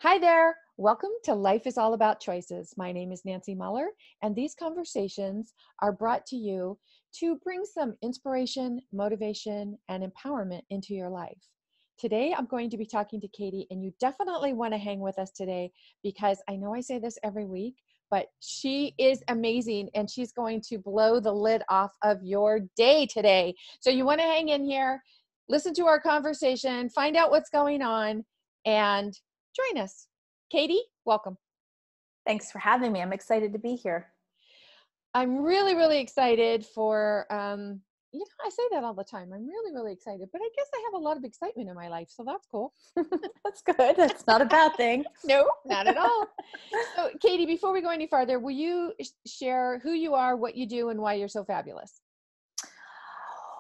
Hi there. Welcome to Life is All About Choices. My name is Nancy Mueller, and these conversations are brought to you to bring some inspiration, motivation, and empowerment into your life. Today, I'm going to be talking to Katy, and you definitely want to hang with us today because I know I say this every week, but she is amazing, and she's going to blow the lid off of your day today. So you want to hang in here, listen to our conversation, find out what's going on, and join us. Katy, welcome. Thanks for having me. I'm excited to be here. I'm really, really excited for, I say that all the time. I'm really, really excited, but I guess I have a lot of excitement in my life, so that's cool. That's good. That's not a bad thing. No, not at all. So, Katy, before we go any farther, will you share who you are, what you do, and why you're so fabulous?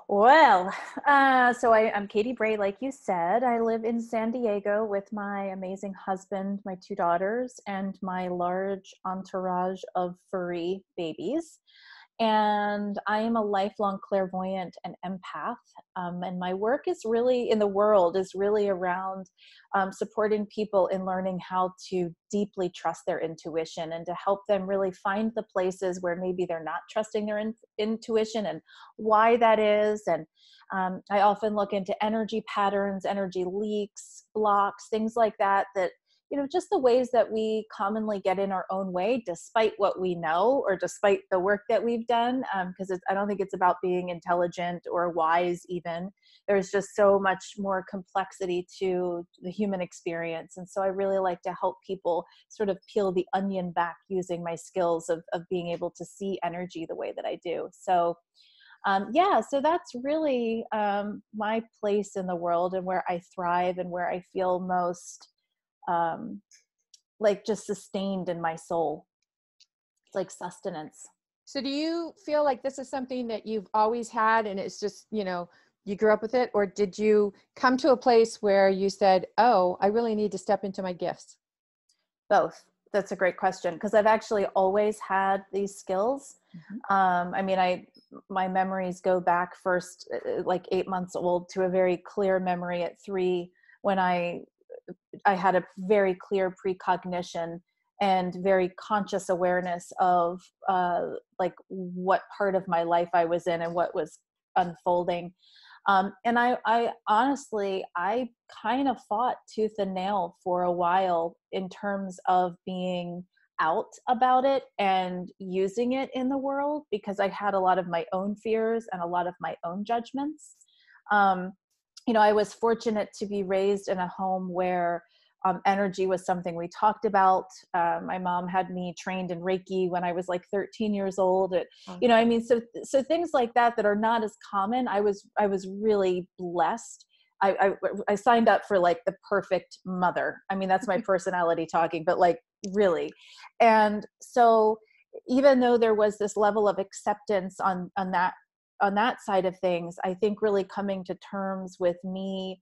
Well, I'm Katy Bray, like you said. I live in San Diego with my amazing husband, my two daughters, and my large entourage of furry babies. And I am a lifelong clairvoyant and empath. And my work is really in the world is really around supporting people in learning how to deeply trust their intuition and to help them really find the places where maybe they're not trusting their intuition and why that is. And I often look into energy patterns, energy leaks, blocks, things like that, just the ways that we commonly get in our own way, despite what we know or despite the work that we've done. Because I don't think it's about being intelligent or wise even. There's just so much more complexity to the human experience. And so I really like to help people sort of peel the onion back using my skills of being able to see energy the way that I do. So that's really my place in the world and where I thrive and where I feel most like just sustained in my soul. It's like sustenance. So, do you feel like this is something that you've always had and it's just, you grew up with it? Or did you come to a place where you said, oh, I really need to step into my gifts? Both. That's a great question because I've actually always had these skills. My memories go back first, like 8 months old, to a very clear memory at 3 when I had a very clear precognition and very conscious awareness of like what part of my life I was in and what was unfolding. And I honestly, I kind of fought tooth and nail for a while in terms of being out about it and using it in the world because I had a lot of my own fears and a lot of my own judgments. I was fortunate to be raised in a home where energy was something we talked about. My mom had me trained in Reiki when I was like 13 years old. So things like that are not as common. I was really blessed. I signed up for like the perfect mother. I mean, that's my personality talking, but like really. And so even though there was this level of acceptance on that side of things, I think really coming to terms with me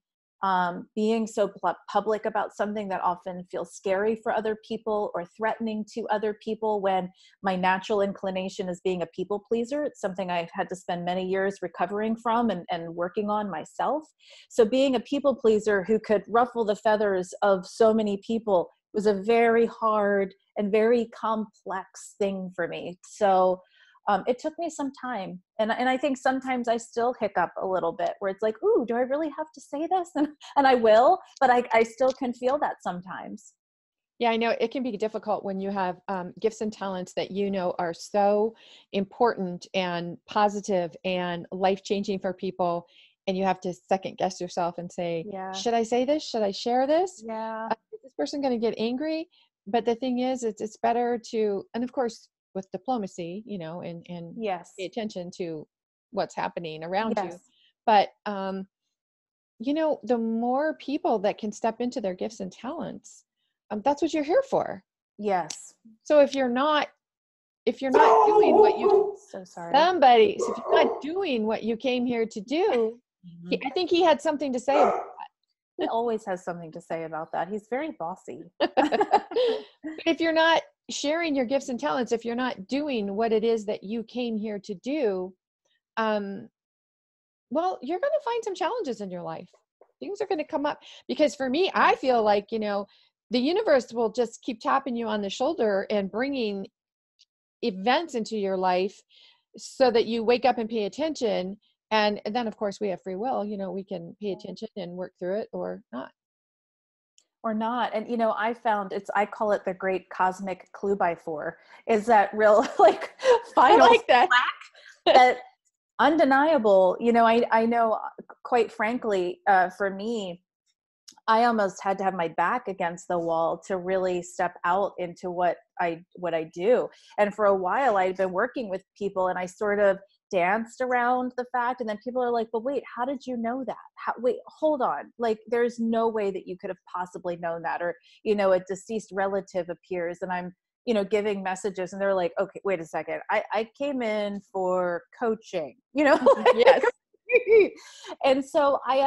being so public about something that often feels scary for other people or threatening to other people when my natural inclination is being a people pleaser. It's something I've had to spend many years recovering from and working on myself. So being a people pleaser who could ruffle the feathers of so many people was a very hard and very complex thing for me. So it took me some time. And I think sometimes I still hiccup a little bit where it's like, ooh, do I really have to say this? And I will, but I still can feel that sometimes. Yeah, I know it can be difficult when you have gifts and talents that are so important and positive and life-changing for people, and you have to second guess yourself and say, Yeah. should I say this? Should I share this? Yeah. Is this person going to get angry? But the thing is, it's better to, and of course, with diplomacy, and Yes. pay attention to what's happening around you. Yes. But the more people that can step into their gifts and talents, that's what you're here for. Yes. So if you're not doing what you So sorry. so if you're not doing what you came here to do, I think he had something to say about He always has something to say about that. He's very bossy. that. But if you're not sharing your gifts and talents, if you're not doing what it is that you came here to do, well, you're going to find some challenges in your life. Things are going to come up because for me, I feel like, the universe will just keep tapping you on the shoulder and bringing events into your life so that you wake up and pay attention. And then of course we have free will, we can pay attention and work through it or not. Or not. And, I found I call it the great cosmic clue by four, is that real, like, final I like that. that undeniable, I know, quite frankly, for me, I almost had to have my back against the wall to really step out into what I do. And for a while I'd been working with people and I sort of danced around the fact. And then people are like, but wait, how did you know that? Wait, hold on. Like, there's no way that you could have possibly known that. Or, a deceased relative appears and I'm, giving messages and they're like, okay, wait a second. I came in for coaching, Yes. And so I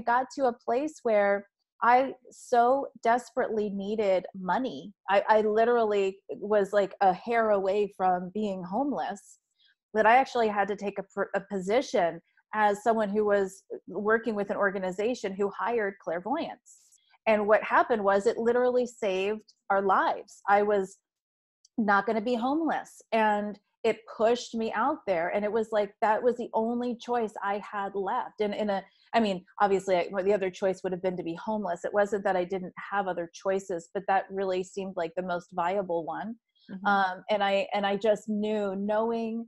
got to a place where I so desperately needed money. I literally was like a hair away from being homeless, that I actually had to take a position as someone who was working with an organization who hired clairvoyants. And what happened was it literally saved our lives. I was not going to be homeless. And it pushed me out there. And it was like, that was the only choice I had left. And obviously the other choice would have been to be homeless. It wasn't that I didn't have other choices, but that really seemed like the most viable one. Mm-hmm. And I just knew, knowing,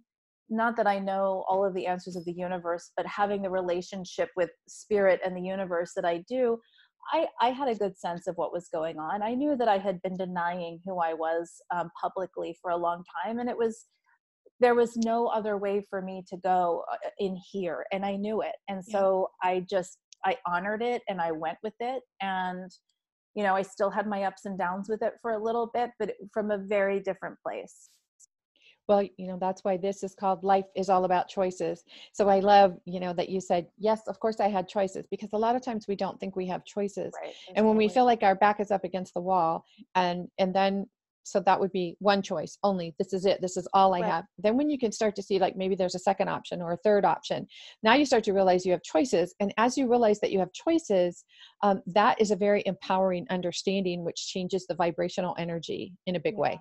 not that I know all of the answers of the universe, but having the relationship with spirit and the universe that I do, I had a good sense of what was going on. I knew that I had been denying who I was publicly for a long time. And there was no other way for me to go in here. And I knew it. And so I honored it and I went with it. And, I still had my ups and downs with it for a little bit, but from a very different place. Well, that's why this is called Life is All About Choices. So I love, that you said, yes, of course I had choices, because a lot of times we don't think we have choices. Right. And when we feel like our back is up against the wall and then, so that would be one choice only. This is it. This is all I have. Then when you can start to see, like, maybe there's a second option or a third option, now you start to realize you have choices. And as you realize that you have choices, that is a very empowering understanding, which changes the vibrational energy in a big way.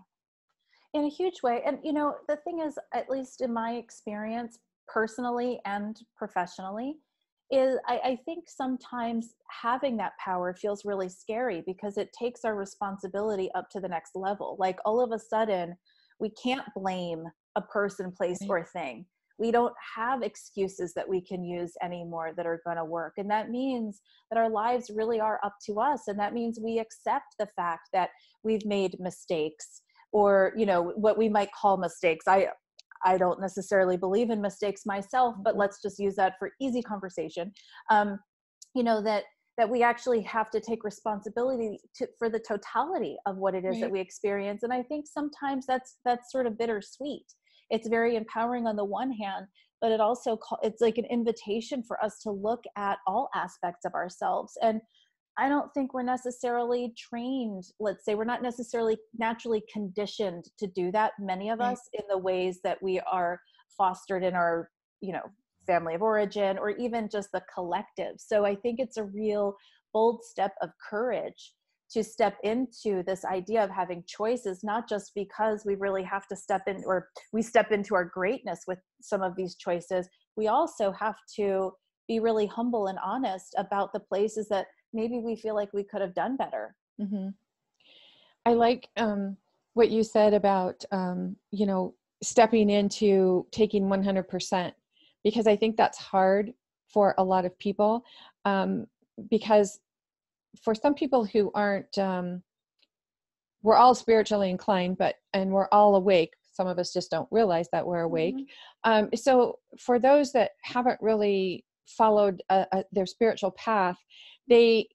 In a huge way. And, the thing is, at least in my experience, personally and professionally, is I think sometimes having that power feels really scary because it takes our responsibility up to the next level. Like, all of a sudden, we can't blame a person, place, or thing. We don't have excuses that we can use anymore that are going to work. And that means that our lives really are up to us. And that means we accept the fact that we've made mistakes, or, what we might call mistakes. I don't necessarily believe in mistakes myself, but let's just use that for easy conversation. That we actually have to take responsibility for the totality of what it is that we experience. And I think sometimes that's sort of bittersweet. It's very empowering on the one hand, but it's like an invitation for us to look at all aspects of ourselves. And I don't think we're necessarily trained. Let's say we're not necessarily naturally conditioned to do that, many of us, in the ways that we are fostered in our, family of origin, or even just the collective. So I think it's a real bold step of courage to step into this idea of having choices, not just because we really have to step in, or we step into our greatness with some of these choices. We also have to be really humble and honest about the places that maybe we feel like we could have done better. Mm-hmm. I like what you said about, stepping into taking 100%, because I think that's hard for a lot of people, because for some people who aren't, we're all spiritually inclined, and we're all awake. Some of us just don't realize that we're awake. Mm-hmm. So for those that haven't really followed their spiritual path, they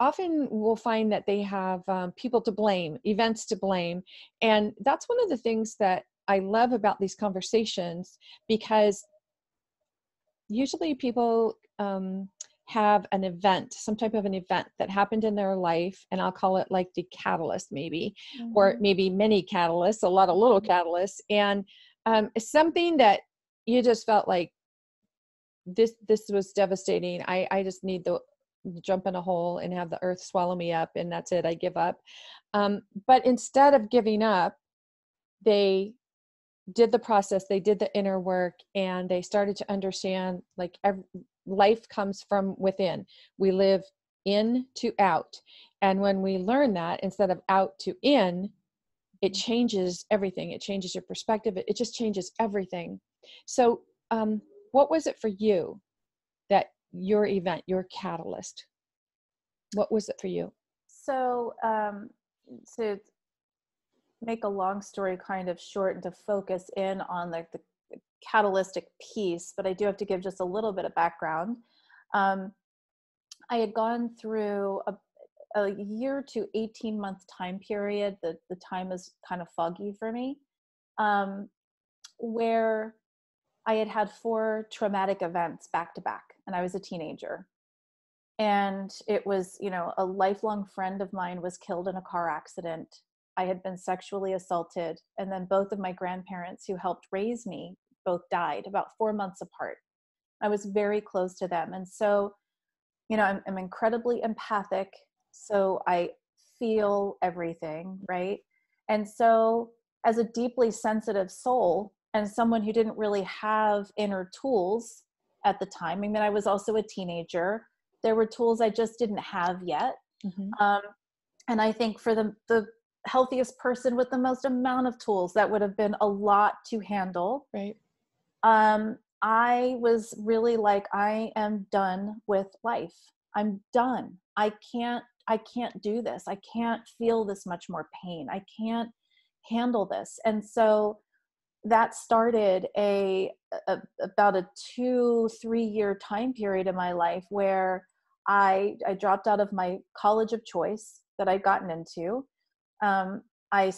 often will find that they have people to blame, events to blame. And that's one of the things that I love about these conversations, because usually people have an event, some type of an event that happened in their life, and I'll call it like the catalyst maybe, or maybe many catalysts, a lot of little catalysts, and something that you just felt like, this was devastating. I just need jump in a hole and have the earth swallow me up, and that's it, I give up. But instead of giving up, they did the process, they did the inner work, and they started to understand, like, life comes from within. We live in to out. And when we learn that, instead of out to in, it changes everything. It changes your perspective. It just changes everything. So what was it for you, that your event, your catalyst? What was it for you? So to make a long story kind of short and to focus in on like the catalytic piece, but I do have to give just a little bit of background. I had gone through a year to 18-month time period. The time is kind of foggy for me, where I had 4 traumatic events back to back, and I was a teenager. And it was, a lifelong friend of mine was killed in a car accident. I had been sexually assaulted. And then both of my grandparents who helped raise me both died about 4 months apart. I was very close to them. And so, I'm incredibly empathic. So I feel everything, right? And so as a deeply sensitive soul and someone who didn't really have inner tools at the time, I mean, I was also a teenager. There were tools I just didn't have yet. Mm-hmm. And I think for the healthiest person with the most amount of tools, that would have been a lot to handle. Right. I was really like, I am done with life. I'm done. I can't do this. I can't feel this much more pain. I can't handle this. And so that started about a 2-3 year time period in my life where I dropped out of my college of choice that I'd gotten into. I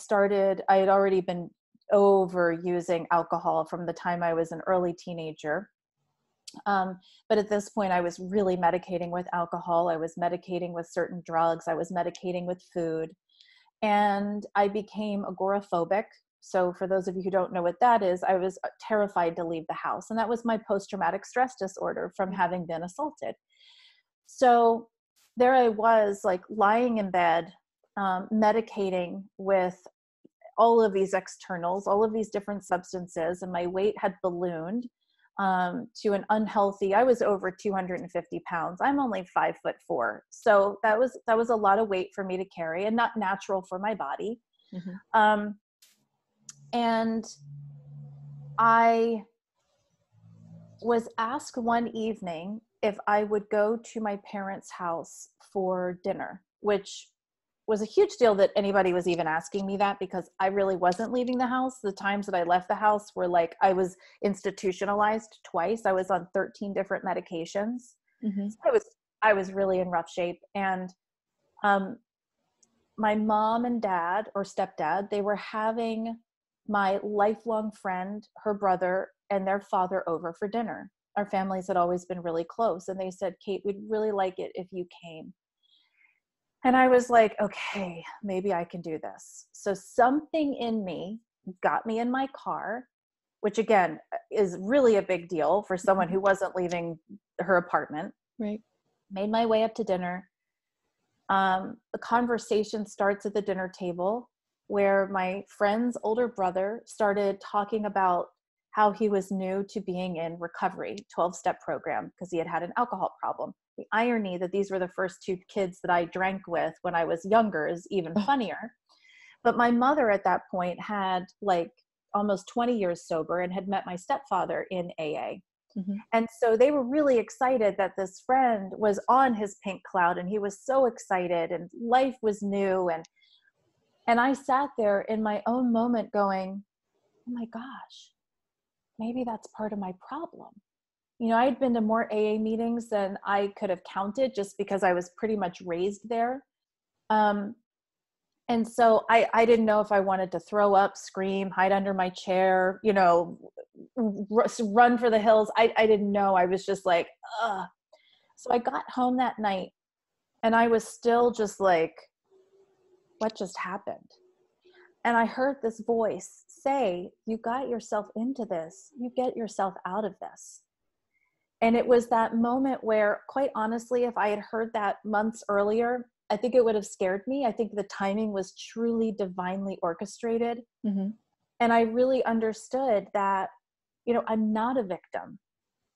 had already been overusing alcohol from the time I was an early teenager. But at this point I was really medicating with alcohol. I was medicating with certain drugs. I was medicating with food, and I became agoraphobic. So for those of you who don't know what that is, I was terrified to leave the house. And that was my post-traumatic stress disorder from having been assaulted. So there I was, like, lying in bed, medicating with all of these externals, all of these different substances, and my weight had ballooned to an unhealthy, I was over 250 pounds. I'm only 5'4". So that was a lot of weight for me to carry and not natural for my body. Mm-hmm. And I was asked one evening if I would go to my parents' house for dinner, which was a huge deal that anybody was even asking me that, because I really wasn't leaving the house. The times that I left the house were like, I was institutionalized twice. I was on 13 different medications. Mm-hmm. So I was really in rough shape. And my mom and dad, or stepdad, they were having my lifelong friend, her brother, and their father over for dinner. Our families had always been really close. And they said, Kate, we'd really like it if you came. And I was like, okay, maybe I can do this. So something in me got me in my car, which again is really a big deal for someone who wasn't leaving her apartment. Right. Made my way up to dinner. The conversation starts at the dinner table, where my friend's older brother started talking about how he was new to being in recovery, 12-step program, because he had an alcohol problem. The irony that these were the first 2 kids that I drank with when I was younger is even funnier. But my mother at that point had like almost 20 years sober and had met my stepfather in AA. Mm-hmm. And so they were really excited that this friend was on his pink cloud, and he was so excited and life was new. And I sat there in my own moment going, oh my gosh, maybe that's part of my problem. I'd been to more AA meetings than I could have counted, just because I was pretty much raised there. And so I didn't know if I wanted to throw up, scream, hide under my chair, run for the hills. I didn't know. I was just like, ugh. So I got home that night, and I was still just like, what just happened? And I heard this voice say, you got yourself into this. You get yourself out of this. And it was that moment where, quite honestly, if I had heard that months earlier, I think it would have scared me. I think the timing was truly divinely orchestrated. Mm-hmm. And I really understood that, I'm not a victim,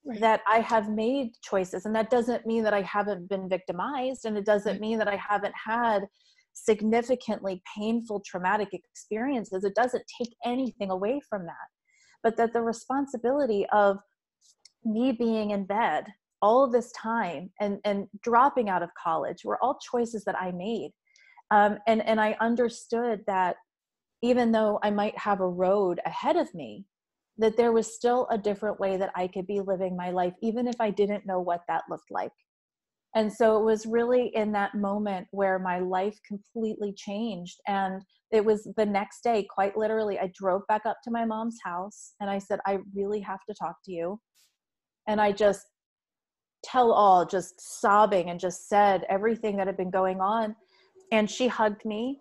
Right. that I have made choices. And that doesn't mean that I haven't been victimized. And it doesn't Right. mean that I haven't had significantly painful, traumatic experiences. It doesn't take anything away from that. But that the responsibility of me being in bed all of this time and dropping out of college were all choices that I made. And I understood that even though I might have a road ahead of me, that there was still a different way that I could be living my life, even if I didn't know what that looked like. And so it was really in that moment where my life completely changed. And it was the next day, quite literally, I drove back up to my mom's house and I said, I really have to talk to you. And I just just sobbing, and just said everything that had been going on. And she hugged me,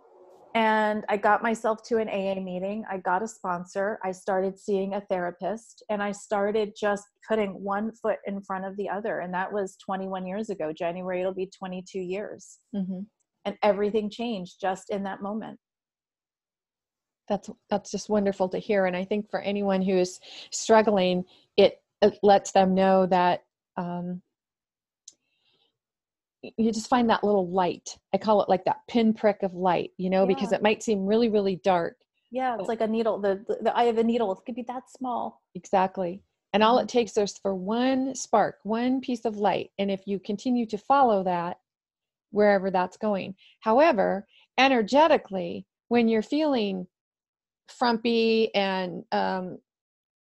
and I got myself to an AA meeting. I got a sponsor. I started seeing a therapist, and I started just putting one foot in front of the other. And that was 21 years ago. January, it'll be 22 years. Mm-hmm. And everything changed just in that moment. That's just wonderful to hear. And I think for anyone who is struggling, it lets them know that you just find that little light. I call it like that pinprick of light, because Yeah. it might seem really, really dark. Yeah. It's like a needle, the eye of a needle. It could be that small. Exactly. And all it takes is for one spark, one piece of light. And if you continue to follow that, wherever that's going. However, energetically, when you're feeling frumpy and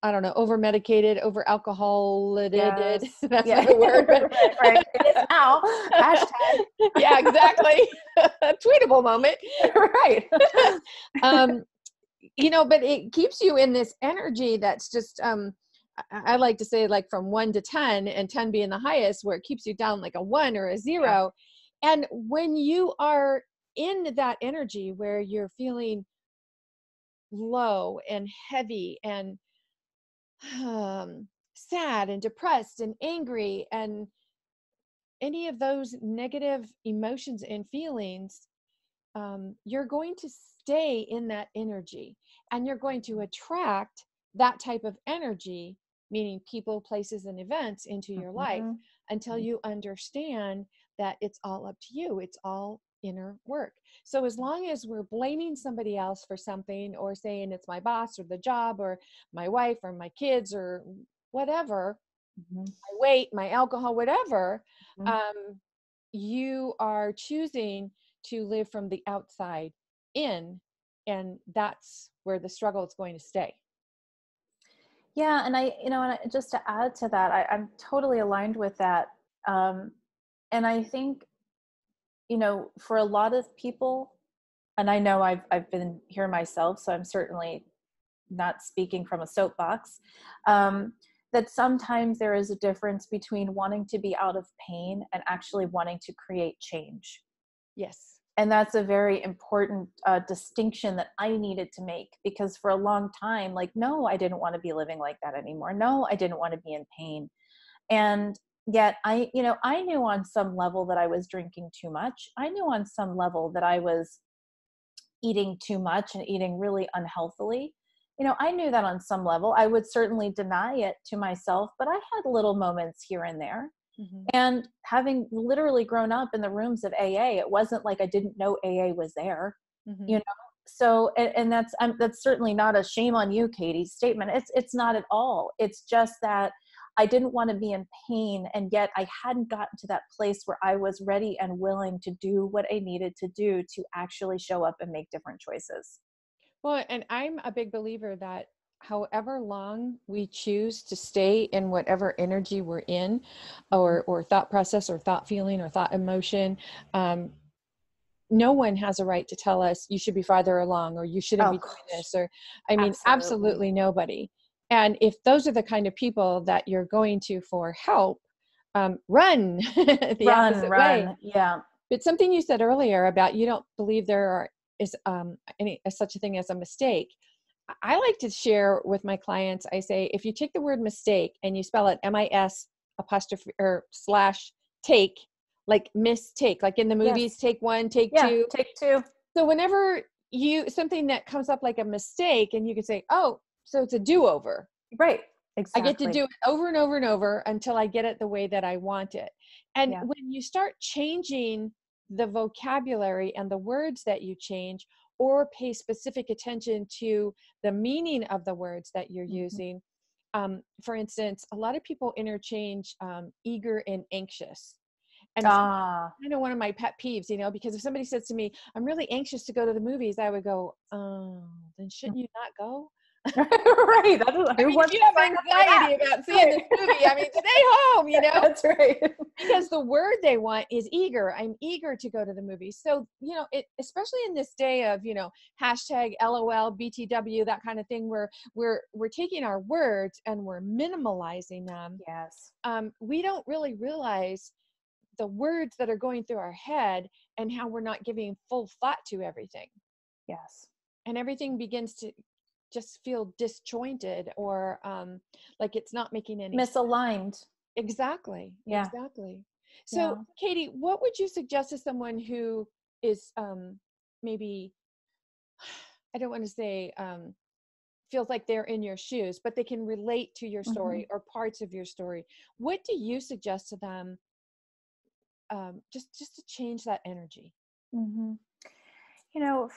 I don't know, over-medicated, over-alcoholated. Yes. That's Yeah. not a word, but right. It is now. Hashtag. Yeah, exactly. Tweetable moment. Right. But it keeps you in this energy that's just, I like to say, like from 1 to 10, and 10 being the highest, where it keeps you down like a 1 or a 0. Yeah. And when you are in that energy where you're feeling low and heavy and sad and depressed and angry and any of those negative emotions and feelings, you're going to stay in that energy, and you're going to attract that type of energy, meaning people, places, and events into your life, until you understand that it's all up to you. It's all inner work. So as long as we're blaming somebody else for something, or saying it's my boss or the job or my wife or my kids or whatever, my weight, my alcohol, whatever, you are choosing to live from the outside in, and that's where the struggle is going to stay. Yeah. And just to add to that, I'm totally aligned with that. And I think, for a lot of people, and I know I've been here myself, so I'm certainly not speaking from a soapbox, that sometimes there is a difference between wanting to be out of pain and actually wanting to create change. Yes. And that's a very important distinction that I needed to make, because for a long time, like, no, I didn't want to be living like that anymore. No, I didn't want to be in pain. And yet I knew on some level that I was drinking too much. I knew on some level that I was eating too much and eating really unhealthily. I knew that on some level. I would certainly deny it to myself, but I had little moments here and there. And having literally grown up in the rooms of AA, it wasn't like I didn't know AA was there, So, and that's certainly not a shame on you, Katie, statement. It's not at all. It's just that I didn't want to be in pain, and yet I hadn't gotten to that place where I was ready and willing to do what I needed to do to actually show up and make different choices. Well, and I'm a big believer that however long we choose to stay in whatever energy we're in, or thought process or thought feeling or thought emotion, no one has a right to tell us you should be farther along, or you shouldn't be doing this, or absolutely nobody. And if those are the kind of people that you're going to for help, run the opposite way. Yeah. But something you said earlier about you don't believe there is any such a thing as a mistake. I like to share with my clients, I say, if you take the word mistake and you spell it apostrophe or slash take, like mistake, like in the movies, Yes. take one, take Yeah. two. Take two. So whenever something that comes up like a mistake, and you can say, oh, so it's a do-over. Right. I get to Exactly. do it over and over and over until I get it the way that I want it. And Yeah. when you start changing the vocabulary and the words that you change, or pay specific attention to the meaning of the words that you're Mhm. using, for instance, a lot of people interchange eager and anxious. And it's Ah. kind of one of my pet peeves, because if somebody says to me, I'm really anxious to go to the movies, I would go, oh, then shouldn't you not go? Right. I Who mean, if wants you to have sign up for that? anxiety about seeing Right. this movie, I mean, stay home. That's right. Because the word they want is eager. I'm eager to go to the movies. So, especially in this day of, hashtag LOL, BTW, that kind of thing, where we're taking our words and we're minimalizing them. Yes. We don't really realize the words that are going through our head and how we're not giving full thought to everything. Yes. And everything begins to just feel disjointed, or like it's not making any sense. Misaligned. Exactly. Yeah. Exactly. So, Yeah. Katy, what would you suggest to someone who is maybe, I don't want to say feels like they're in your shoes, but they can relate to your Hmm. story or parts of your story? What do you suggest to them, just to change that energy? Hmm.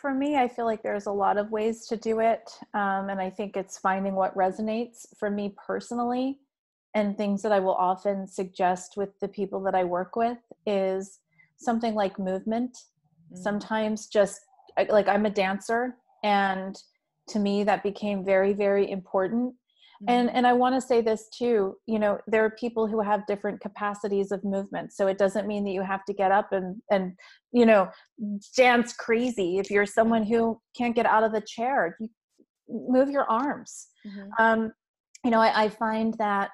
For me, I feel like there's a lot of ways to do it. And I think it's finding what resonates for me personally. And things that I will often suggest with the people that I work with is something like movement. Mm, Sometimes just like I'm a dancer, and to me that became very, very important. mhm. And I want to say this too, there are people who have different capacities of movement. So it doesn't mean that you have to get up and you know, dance crazy. If you're someone who can't get out of the chair, you move your arms. Mhm. Um, I find that,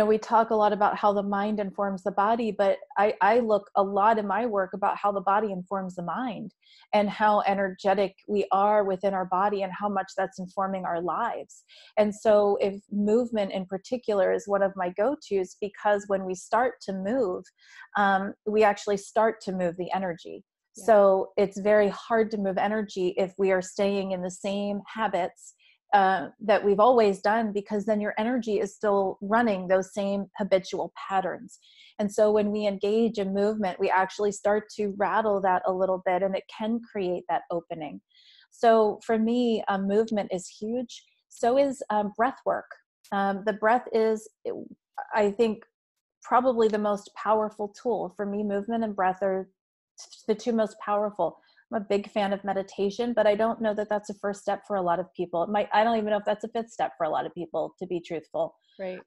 we talk a lot about how the mind informs the body, but I look a lot in my work about how the body informs the mind, and how energetic we are within our body and how much that's informing our lives. And so if movement in particular is one of my go-tos, because when we start to move, we actually start to move the energy. Yeah. So it's very hard to move energy if we are staying in the same habits that we've always done, because then your energy is still running those same habitual patterns. And so when we engage in movement, we actually start to rattle that a little bit, and it can create that opening. So for me, movement is huge. So is breath work. The breath is, I think, probably the most powerful tool. For me, movement and breath are the two most powerful. I'm a big fan of meditation, but I don't know that that's a first step for a lot of people. I don't even know if that's a fifth step for a lot of people, to be truthful. Right.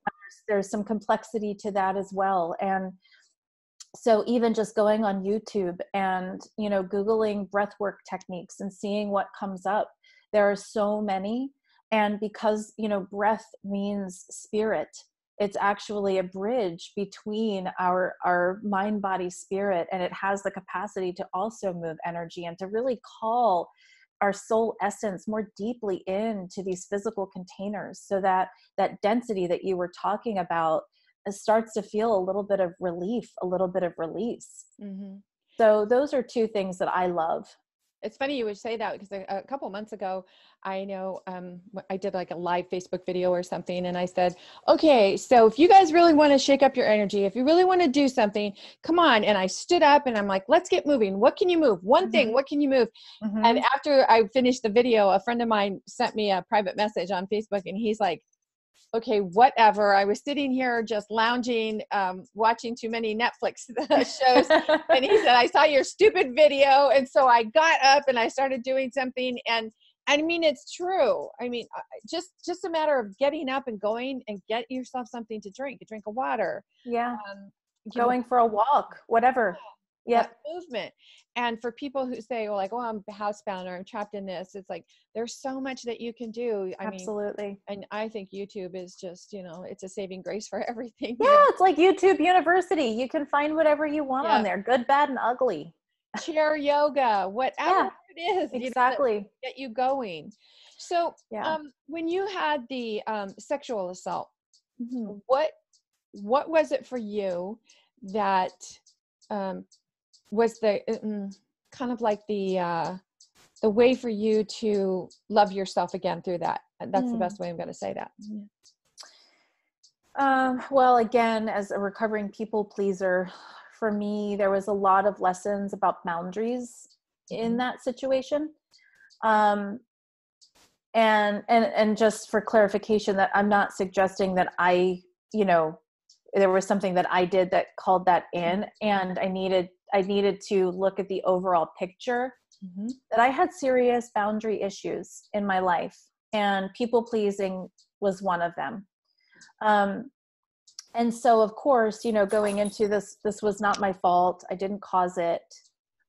There's some complexity to that as well. And so even just going on YouTube and, Googling breathwork techniques and seeing what comes up, there are so many. And because, breath means spirit, it's actually a bridge between our mind, body, spirit, and it has the capacity to also move energy and to really call our soul essence more deeply into these physical containers, so that that density that you were talking about starts to feel a little bit of relief, a little bit of release. Mhm. So those are two things that I love. It's funny you would say that, because a couple months ago, I know I did like a live Facebook video or something, and I said, okay, so if you guys really want to shake up your energy, if you really want to do something, come on. And I stood up and I'm like, let's get moving. What can you move? One thing, Mm-hmm. what can you move? And Mm-hmm. after I finished the video, a friend of mine sent me a private message on Facebook, and he's like, okay, whatever. I was sitting here just lounging, watching too many Netflix shows. And he said, I saw your stupid video. And so I got up and I started doing something. And I mean, it's true. I mean, just a matter of getting up and going and get yourself something to drink, a drink of water. Yeah. Um, Going for a walk, whatever. that Yep. movement. And for people who say, well, like, oh, I'm housebound or I'm trapped in this, it's like, there's so much that you can do. I mean, Absolutely. and I think YouTube is just, it's a saving grace for everything. Yeah, it's like YouTube University. You can find whatever you want on Yeah. there, good, bad, and ugly. Chair yoga, whatever Yeah, it is, that exactly. get you going. So, Yeah. when you had the sexual assault, Mhm. what what was it for you that was the kind of like the way for you to love yourself again through that? That's the best way I'm going to say that. Well, again, as a recovering people pleaser, for me, there was a lot of lessons about boundaries in that situation. And just for clarification, that I'm not suggesting that there was something that I did that called that in, and I needed to look at the overall picture, that I had serious boundary issues in my life, and people pleasing was one of them. And so of course, going into this was not my fault. I didn't cause it.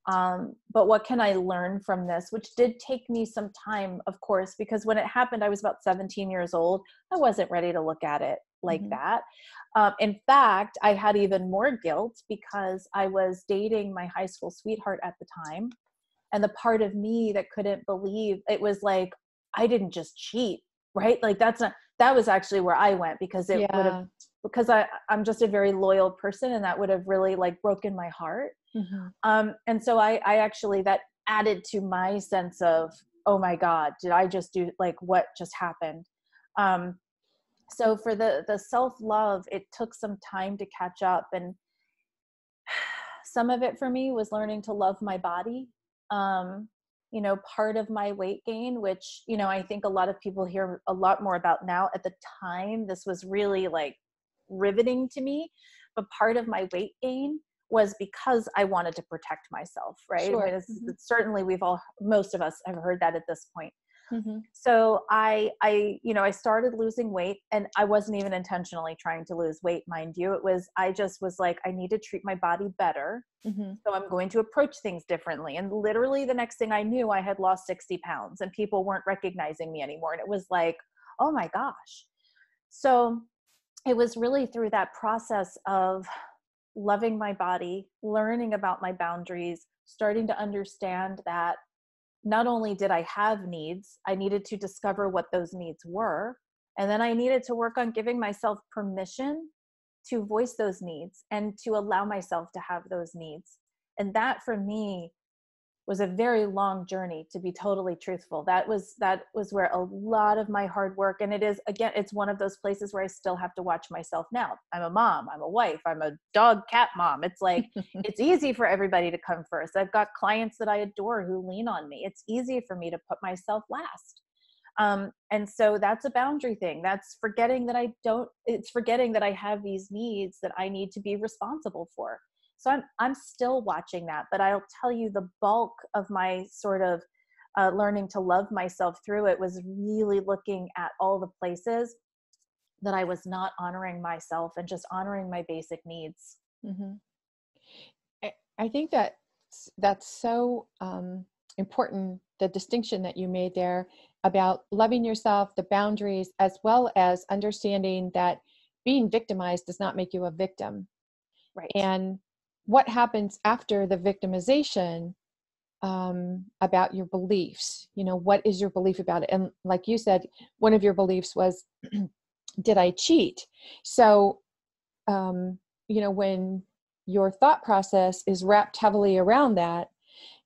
But what can I learn from this? Which did take me some time, of course, because when it happened, I was about 17 years old. I wasn't ready to look at it like that. In fact, I had even more guilt because I was dating my high school sweetheart at the time. And the part of me that couldn't believe it was like, I didn't just cheat, right? Like that was actually where I went, because it would have, because I'm just a very loyal person, and that would have really like broken my heart. And so I actually, that added to my sense of, oh my God, did I just do, like, what just happened? So for the self-love, it took some time to catch up. And some of it for me was learning to love my body. Part of my weight gain, which, I think a lot of people hear a lot more about now. At the time, this was really like riveting to me, but part of my weight gain was because I wanted to protect myself, right? Sure. I mean, certainly most of us have heard that at this point. So I started losing weight, and I wasn't even intentionally trying to lose weight, mind you. I just was like, I need to treat my body better. So I'm going to approach things differently. And literally the next thing I knew, I had lost 60 pounds and people weren't recognizing me anymore. And it was like, oh my gosh. So it was really through that process of loving my body, learning about my boundaries, starting to understand that not only did I have needs, I needed to discover what those needs were. And then I needed to work on giving myself permission to voice those needs and to allow myself to have those needs. And that for me was a very long journey, to be totally truthful. That was where a lot of my hard work, and it is, again, it's one of those places where I still have to watch myself now. I'm a mom, I'm a wife, I'm a dog cat mom. It's like, it's easy for everybody to come first. I've got clients that I adore who lean on me. It's easy for me to put myself last. And so that's a boundary thing. That's forgetting that it's forgetting that I have these needs that I need to be responsible for. So I'm still watching that, but I'll tell you, the bulk of my sort of learning to love myself through it was really looking at all the places that I was not honoring myself and just honoring my basic needs. I think that's so important, the distinction that you made there about loving yourself, the boundaries, as well as understanding that being victimized does not make you a victim. Right. And what happens after the victimization, about your beliefs, what is your belief about it? And like you said, one of your beliefs was, did I cheat? So, when your thought process is wrapped heavily around that,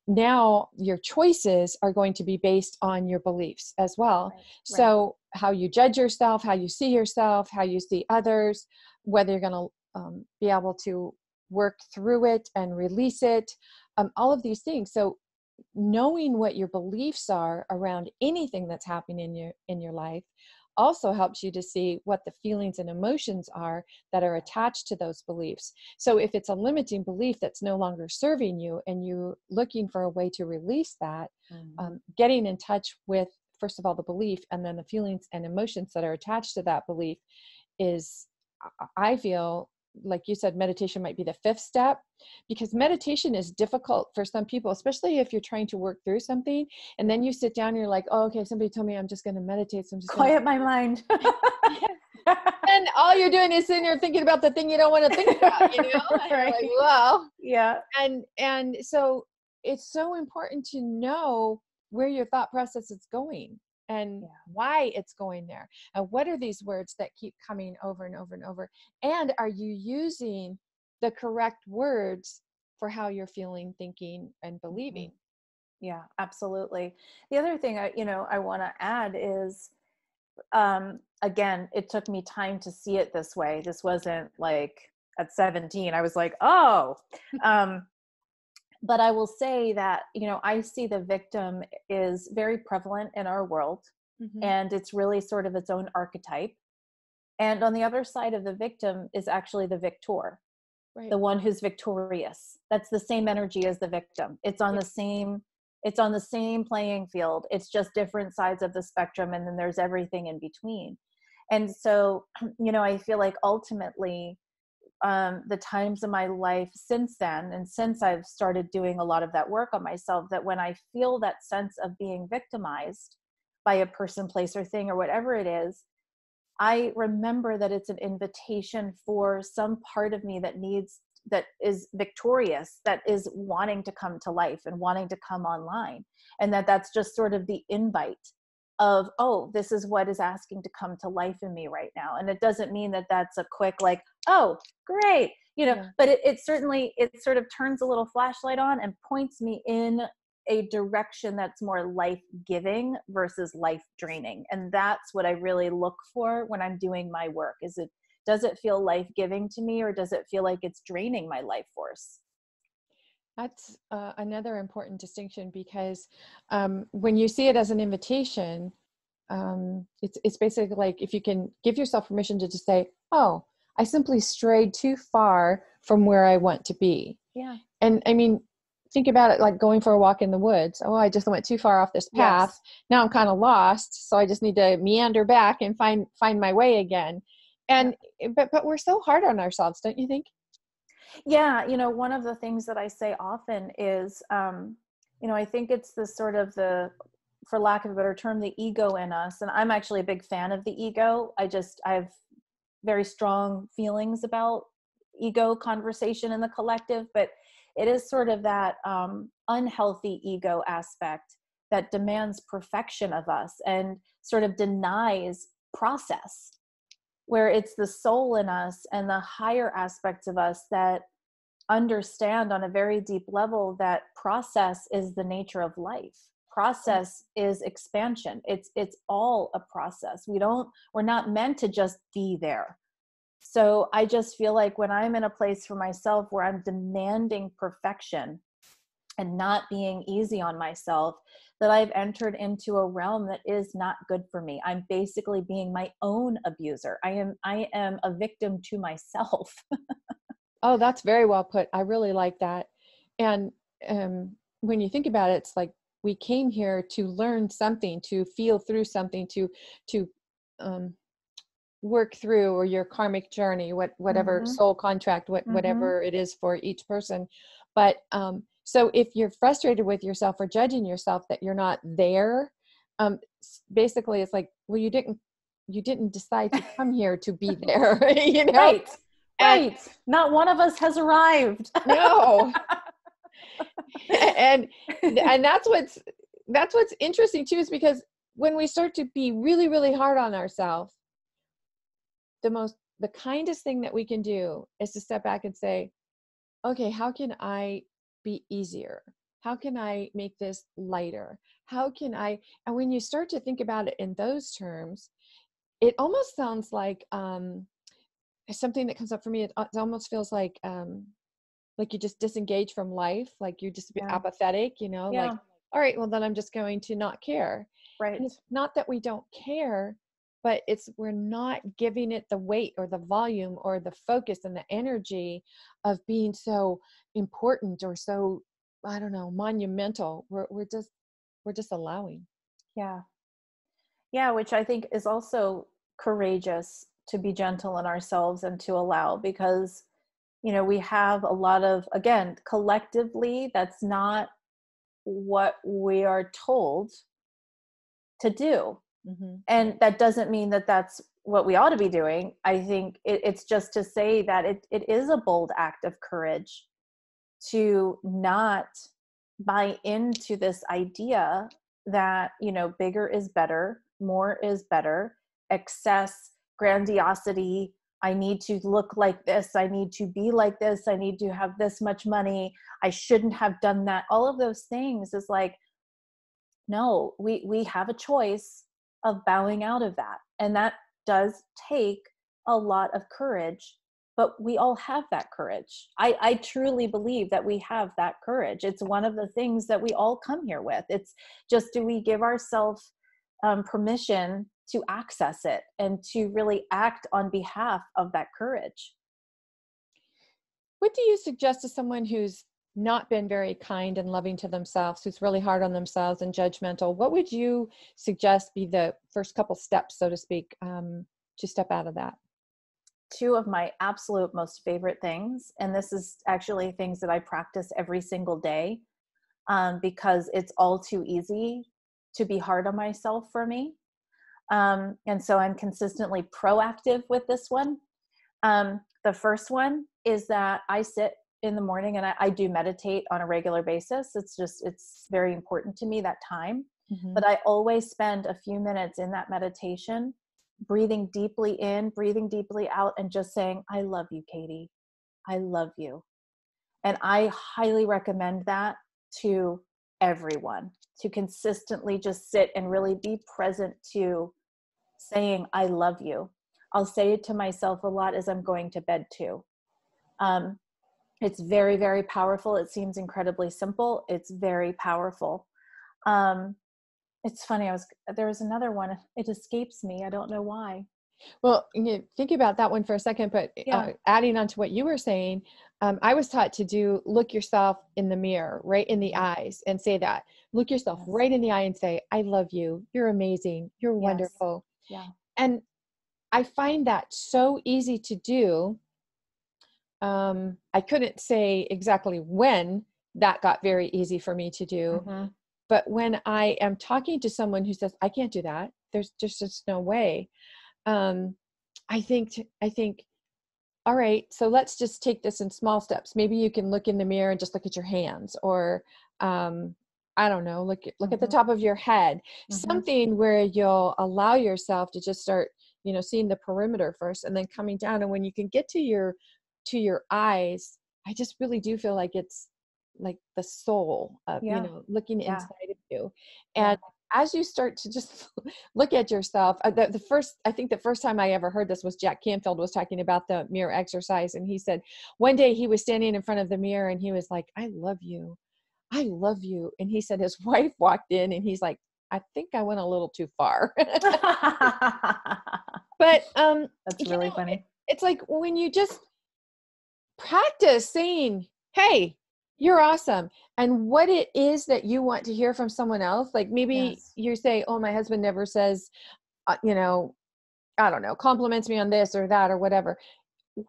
now your choices are going to be based on your beliefs as well. Right. So how you judge yourself, how you see yourself, how you see others, whether you're going to be able to work through it and release it, all of these things. So knowing what your beliefs are around anything that's happening in your life also helps you to see what the feelings and emotions are that are attached to those beliefs. So if it's a limiting belief that's no longer serving you and you're looking for a way to release that, getting in touch with, first of all, the belief, and then the feelings and emotions that are attached to that belief is, I feel, like you said, meditation might be the fifth step, because meditation is difficult for some people, especially if you're trying to work through something and then you sit down and you're like, oh, okay, somebody told me I'm just going to meditate, so I'm just quiet my mind. And all you're doing is sitting there thinking about the thing you don't want to think about, Right. Like, wow. Yeah. And so it's so important to know where your thought process is going. and Yeah. why it's going there. And what are these words that keep coming over and over and over? And are you using the correct words for how you're feeling, thinking, and believing? Yeah, absolutely. The other thing I want to add is, again, it took me time to see it this way. This wasn't like at 17, I was like, oh, but I will say that, I see the victim is very prevalent in our world, Mm-hmm. and it's really sort of its own archetype. And on the other side of the victim is actually the victor, Right. the one who's victorious. That's the same energy as the victim. It's on the same playing field. It's just different sides of the spectrum, and then there's everything in between. And so, I feel like ultimately, the times in my life since then, and since I've started doing a lot of that work on myself, that when I feel that sense of being victimized by a person, place, or thing, or whatever it is, I remember that it's an invitation for some part of me that is victorious, that is wanting to come to life and wanting to come online. And that's just sort of the invite of, oh, this is what is asking to come to life in me right now. And it doesn't mean that that's a quick, like, oh, great, Yeah. but it certainly, it sort of turns a little flashlight on and points me in a direction that's more life-giving versus life-draining. And that's what I really look for when I'm doing my work. Does it feel life-giving to me, or does it feel like it's draining my life force? That's another important distinction, because when you see it as an invitation, it's basically like if you can give yourself permission to just say, oh, I simply strayed too far from where I want to be. Yeah. And I mean, think about it like going for a walk in the woods. Oh, I just went too far off this path. Yes. Now I'm kind of lost. So I just need to meander back and find my way again. And but we're so hard on ourselves, don't you think? Yeah. One of the things that I say often is, I think it's the sort of for lack of a better term, the ego in us. And I'm actually a big fan of the ego. I have very strong feelings about ego conversation in the collective, but it is sort of that unhealthy ego aspect that demands perfection of us and sort of denies process, where it's the soul in us and the higher aspects of us that understand on a very deep level that process is the nature of life. Process is expansion. It's all a process. We're not meant to just be there. So I just feel like when I'm in a place for myself where I'm demanding perfection and not being easy on myself, that I've entered into a realm that is not good for me. I'm basically being my own abuser. I am a victim to myself. Oh, that's very well put. I really like that. And when you think about it, it's like we came here to learn something, to feel through something, to um, work through, or your karmic journey, whatever Mm-hmm. soul contract, Mm-hmm. whatever it is for each person. But so if you're frustrated with yourself or judging yourself that you're not there, basically it's like, well, you didn't decide to come here to be there, Right. And Right. Not one of us has arrived. no. and that's what's interesting too, is because when we start to be really, really hard on ourselves, the kindest thing that we can do is to step back and say, okay, how can I be easier? How can I make this lighter? How can I? And when you start to think about it in those terms, it almost sounds like something that comes up for me. It almost feels like you just disengage from life, like you're just Yeah. apathetic, like, Yeah. all right, well, then I'm just going to not care. Right. And it's not that we don't care, but we're not giving it the weight or the volume or the focus and the energy of being so important or so, I don't know, monumental. We're just allowing. Yeah. Yeah. Which I think is also courageous, to be gentle in ourselves and to allow, because, we have a lot of, again, collectively, that's not what we are told to do. Mm-hmm. And that doesn't mean that that's what we ought to be doing. I think it's just to say that it is a bold act of courage to not buy into this idea that, you know, bigger is better, more is better, excess, grandiosity, I need to look like this, I need to be like this, I need to have this much money, I shouldn't have done that. All of those things is like, no, we have a choice of bowing out of that. And that does take a lot of courage, but we all have that courage. I truly believe that we have that courage. It's one of the things that we all come here with. It's just, do we give ourselves permission to access it and to really act on behalf of that courage? What do you suggest to someone who's not been very kind and loving to themselves, who's really hard on themselves and judgmental? What would you suggest be the first couple steps, so to speak, to step out of that? Two of my absolute most favorite things, and this is actually things that I practice every single day, because it's all too easy to be hard on myself for me. And so I'm consistently proactive with this one. The first one is that I sit in the morning and I do meditate on a regular basis. It's very important to me, that time. Mm-hmm. But I always spend a few minutes in that meditation, breathing deeply in, breathing deeply out, and just saying, I love you, Katy. I love you. And I highly recommend that to everyone, to consistently just sit and really be present to saying, I love you. I'll say it to myself a lot as I'm going to bed too. It's very, very powerful. It seems incredibly simple. It's very powerful. It's funny. There was another one. It escapes me. I don't know why. Well, think about that one for a second, but adding on to what you were saying, I was taught to look yourself in the mirror, right in the eyes, and say that. Look yourself right in the eye and say, I love you. You're amazing. You're wonderful. Yeah. And I find that so easy to do. I couldn't say exactly when that got very easy for me to do. Mm-hmm. But when I am talking to someone who says, I can't do that, there's just no way. I think, all right, so let's just take this in small steps. Maybe you can look in the mirror and just look at your hands, or, I don't know, look at the top of your head, something where you'll allow yourself to just start, seeing the perimeter first and then coming down. And when you can get to your eyes, I just really do feel like it's like the soul of, looking inside of you. And as you start to just look at yourself, I think the first time I ever heard this was Jack Canfield was talking about the mirror exercise. And he said one day he was standing in front of the mirror and he was like, I love you. I love you. And he said his wife walked in and he's like, I think I went a little too far. But that's really funny. It's like when you just practice saying, hey, you're awesome. And what it is that you want to hear from someone else. Like maybe you say, oh, my husband never says, I don't know, compliments me on this or that or whatever.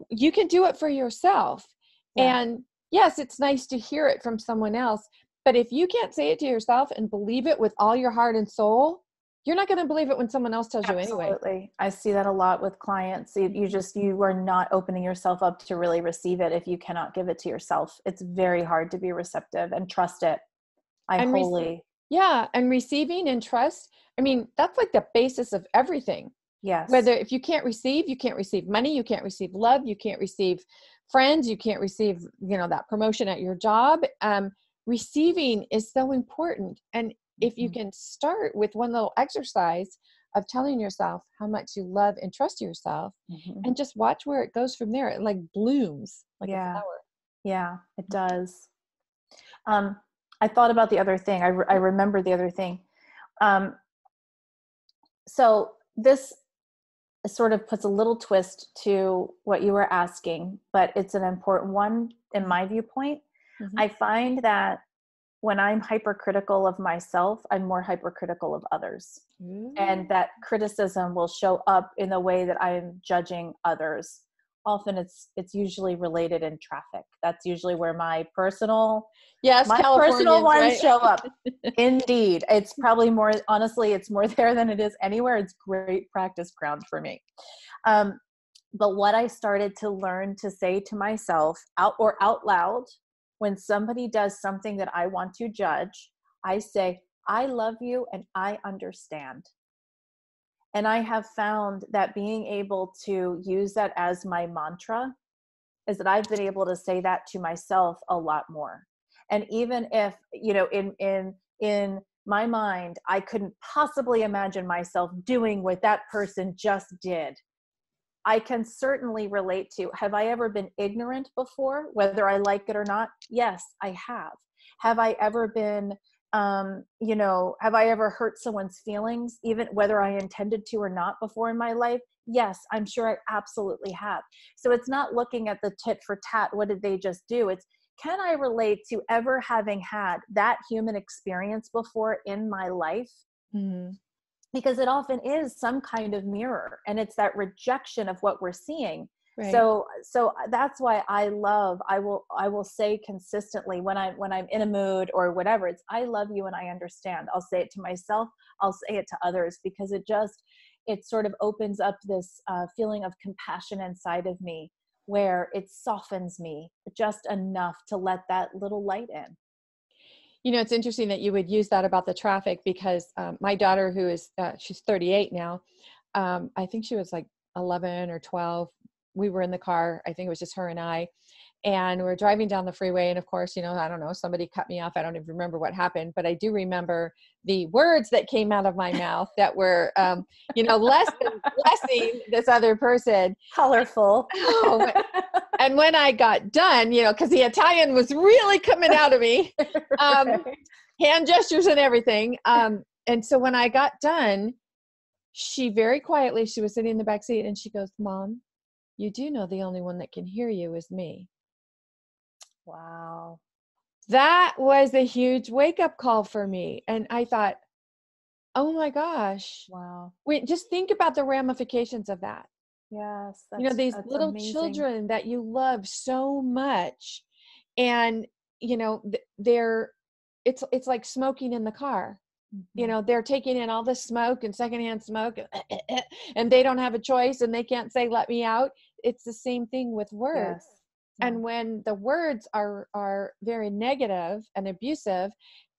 You can do it for yourself. Yeah. And yes, it's nice to hear it from someone else. But if you can't say it to yourself and believe it with all your heart and soul, you're not going to believe it when someone else tells you anyway. Absolutely. I see that a lot with clients. You are not opening yourself up to really receive it if you cannot give it to yourself. It's very hard to be receptive and trust it. And receiving and trust. I mean, that's like the basis of everything. Yes. Whether if you can't receive money, you can't receive love, you can't receive friends, you can't receive, that promotion at your job. Receiving is so important. And if you can start with one little exercise of telling yourself how much you love and trust yourself and just watch where it goes from there. It like blooms like a flower. Yeah, it does. I thought about the other thing. I remember the other thing. So this sort of puts a little twist to what you were asking, but it's an important one in my viewpoint. I find that when I'm hypercritical of myself, I'm more hypercritical of others. And that criticism will show up in the way that I'm judging others. Often it's usually related in traffic. That's usually where my personal ones show up. Indeed. It's probably more, honestly, it's more there than it is anywhere. It's great practice ground for me. But what I started to learn to say to myself out loud, when somebody does something that I want to judge, I say, I love you and I understand. And I have found that being able to use that as my mantra is that I've been able to say that to myself a lot more. And even if, you know, in my mind, I couldn't possibly imagine myself doing what that person just did, I can certainly relate to, have I ever been ignorant before, whether I like it or not? Yes, I have. Have I ever been, have I ever hurt someone's feelings, even whether I intended to or not before in my life? Yes, I'm sure I absolutely have. So it's not looking at the tit for tat, what did they just do? It's, can I relate to ever having had that human experience before in my life? Mm-hmm. Because it often is some kind of mirror, and it's that rejection of what we're seeing. Right. So that's why I will say consistently when I'm in a mood or whatever, it's, I love you and I understand. I'll say it to myself, I'll say it to others, because it sort of opens up this feeling of compassion inside of me, where it softens me just enough to let that little light in. You know, it's interesting that you would use that about the traffic, because my daughter, who is, she's 38 now, I think she was like 11 or 12. We were in the car. I think it was just her and I. And we're driving down the freeway. And of course, you know, I don't know, somebody cut me off. I don't even remember what happened, but I do remember the words that came out of my mouth that were, less than blessing this other person. Colorful. Oh, and when I got done, you know, because the Italian was really coming out of me, Right. hand gestures and everything. And so when I got done, she very quietly, she was sitting in the back seat, and she goes, "Mom, you do know the only one that can hear you is me." Wow. That was a huge wake-up call for me. And I thought, oh my gosh, Wow. wait, just think about the ramifications of that. Yes, You know, these that's little amazing. children that you love so much, and you know, it's like smoking in the car. You Mm-hmm. know, they're taking in all the smoke and secondhand smoke, and they don't have a choice, and they can't say, "Let me out." It's the same thing with words. Yes. Yeah. And when the words are very negative and abusive,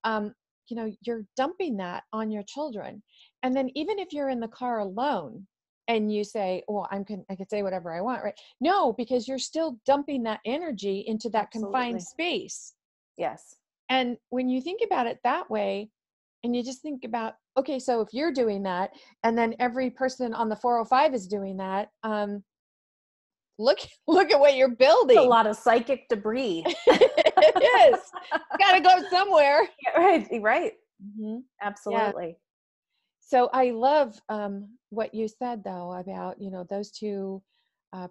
um, you're dumping that on your children. And then even if you're in the car alone and you say, "Well, I could say whatever I want," right? No, because you're still dumping that energy into that confined Absolutely. space. Yes. And when you think about it that way, and you just think about, okay, so if you're doing that, and then every person on the 405 is doing that, look look at what you're It's a building. lot of psychic debris. It is. Got to go somewhere. Yeah, right. Right. Hmm. Yeah. Absolutely. So I love what you said, though, about, those two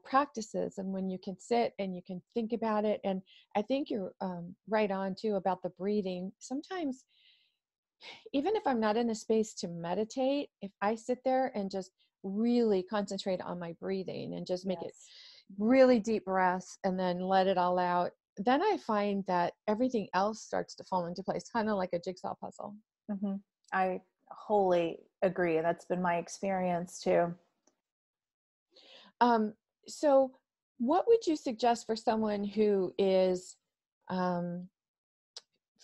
practices, and when you can sit and you can think about it. And I think you're right on too about the breathing. Sometimes, even if I'm not in a space to meditate, if I sit there and just really concentrate on my breathing and just make it Yes. really deep breaths and then let it all out, then I find that everything else starts to fall into place, kind of like a jigsaw puzzle. Mm-hmm. I wholly agree. That's been my experience too. Um, so, what would you suggest for someone who is um,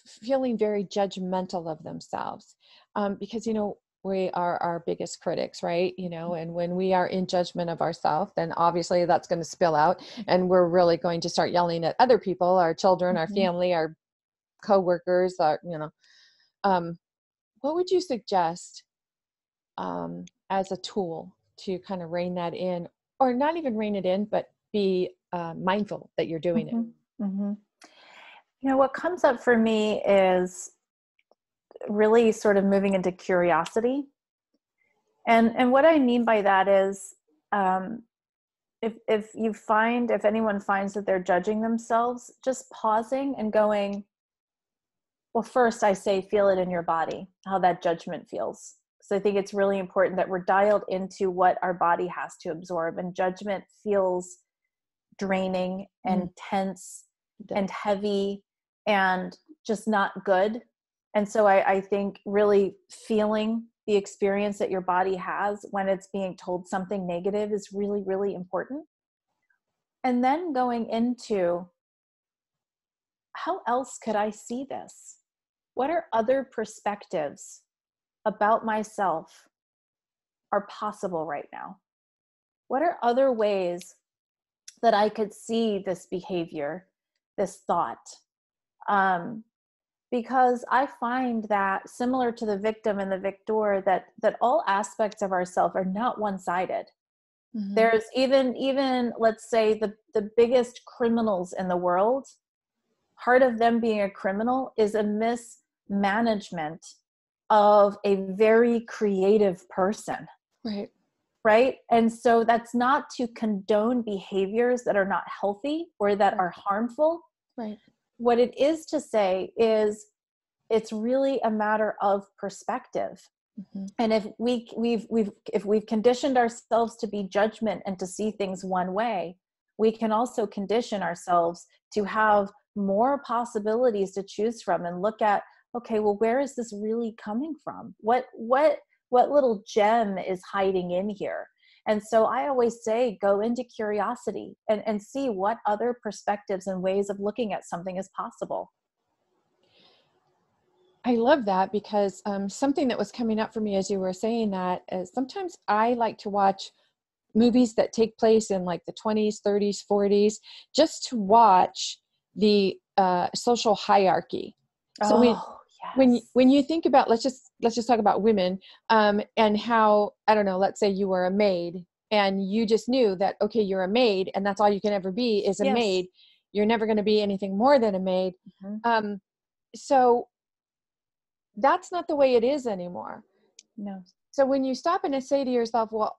feeling very judgmental of themselves? Because, we are our biggest critics, right? And when we are in judgment of ourselves, then obviously that's going to spill out, and we're really going to start yelling at other people, our children, our Mm-hmm. family, our coworkers, um, what would you suggest as a tool to kind of rein that in, or not even rein it in, but be mindful that you're doing it? Mm-hmm. Mm-hmm. What comes up for me is really sort of moving into curiosity. And what I mean by that is, if anyone finds that they're judging themselves, just pausing and going, well, first I say, feel it in your body, how that judgment feels. So I think it's really important that we're dialed into what our body has to absorb, and judgment feels draining and tense and heavy and just not good. And so I think really feeling the experience that your body has when it's being told something negative is really, really important. And then going into, how else could I see this? what are other perspectives about myself are possible right now? What are other ways that I could see this behavior, this thought? Because I find that, similar to the victim and the victor, that all aspects of ourselves are not one-sided. Mm-hmm. There's even let's say the biggest criminals in the world, part of them being a criminal is a mismanagement of a very creative person. Right. Right. And so that's not to condone behaviors that are not healthy or that are harmful. Right. What it is to say is it's really a matter of perspective. Mm-hmm. And if we've conditioned ourselves to be judgment and to see things one way, we can also condition ourselves to have more possibilities to choose from and look at, okay, well, where is this really coming from? What little gem is hiding in here? And so I always say, go into curiosity and see what other perspectives and ways of looking at something is possible. I love that, because something that was coming up for me as you were saying that is sometimes I like to watch movies that take place in like the 20s, 30s, 40s, just to watch the social hierarchy. So when you think about, let's just talk about women, and how, I don't know, let's say you were a maid and you just knew that, okay, you're a maid and that's all you can ever be is a maid. You're never going to be anything more than a maid. Mm-hmm. So that's not the way it is anymore. No. So when you stop and say to yourself, well,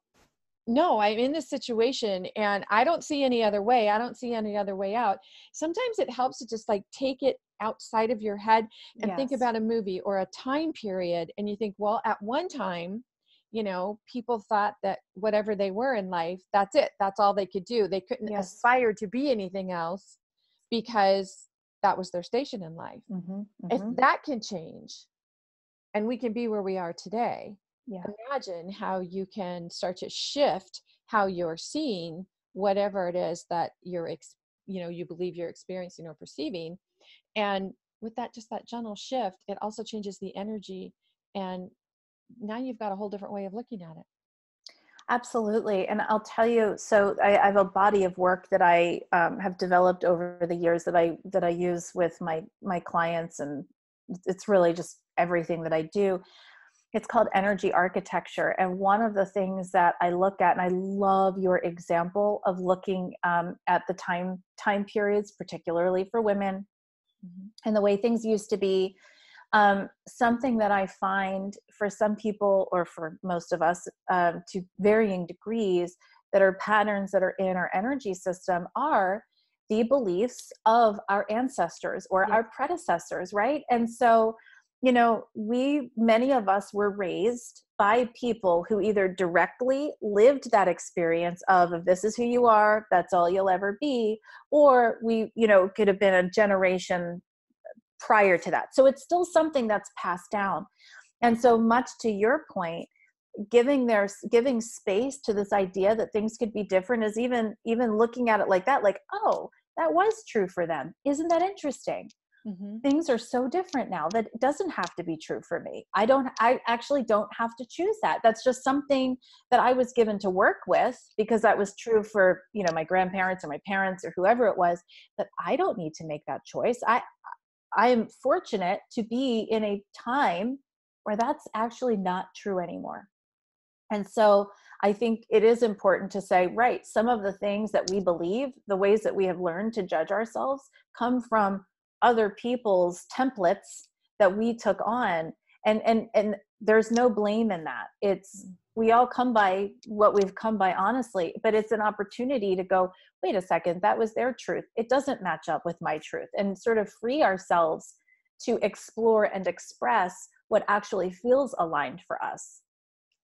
no, I'm in this situation and I don't see any other way. I don't see any other way out. Sometimes it helps to just like take it outside of your head and think about a movie or a time period. And you think, well, at one time, people thought that whatever they were in life, that's it. That's all they could do. They couldn't aspire to be anything else because that was their station in life. Mm-hmm. Mm-hmm. If that can change and we can be where we are today, imagine how you can start to shift how you're seeing whatever it is that you believe you're experiencing or perceiving. And with that, just that gentle shift, it also changes the energy. And now you've got a whole different way of looking at it. Absolutely. And I'll tell you, so I have a body of work that I have developed over the years that I use with my clients, and it's really just everything that I do. It's called energy architecture. And one of the things that I look at, and I love your example of looking at the time periods, particularly for women, and the way things used to be. Something that I find for some people, or for most of us, to varying degrees, that are patterns that are in our energy system are the beliefs of our ancestors or our predecessors, right? And so, many of us were raised by people who either directly lived that experience of, if this is who you are, that's all you'll ever be, or we, could have been a generation prior to that. So it's still something that's passed down. And so, much to your point, giving space to this idea that things could be different is even looking at it like that, like, oh, that was true for them. Isn't that interesting? Mm-hmm. Things are so different now that it doesn't have to be true for me. I actually don't have to choose that. That's just something that I was given to work with because that was true for, my grandparents or my parents or whoever it was, that I don't need to make that choice. I am fortunate to be in a time where that's actually not true anymore. And so I think it is important to say, right, some of the things that we believe, the ways that we have learned to judge ourselves, come from other people's templates that we took on. And there's no blame in that. We all come by what we've come by, honestly, but it's an opportunity to go, wait a second, that was their truth. It doesn't match up with my truth, and sort of free ourselves to explore and express what actually feels aligned for us.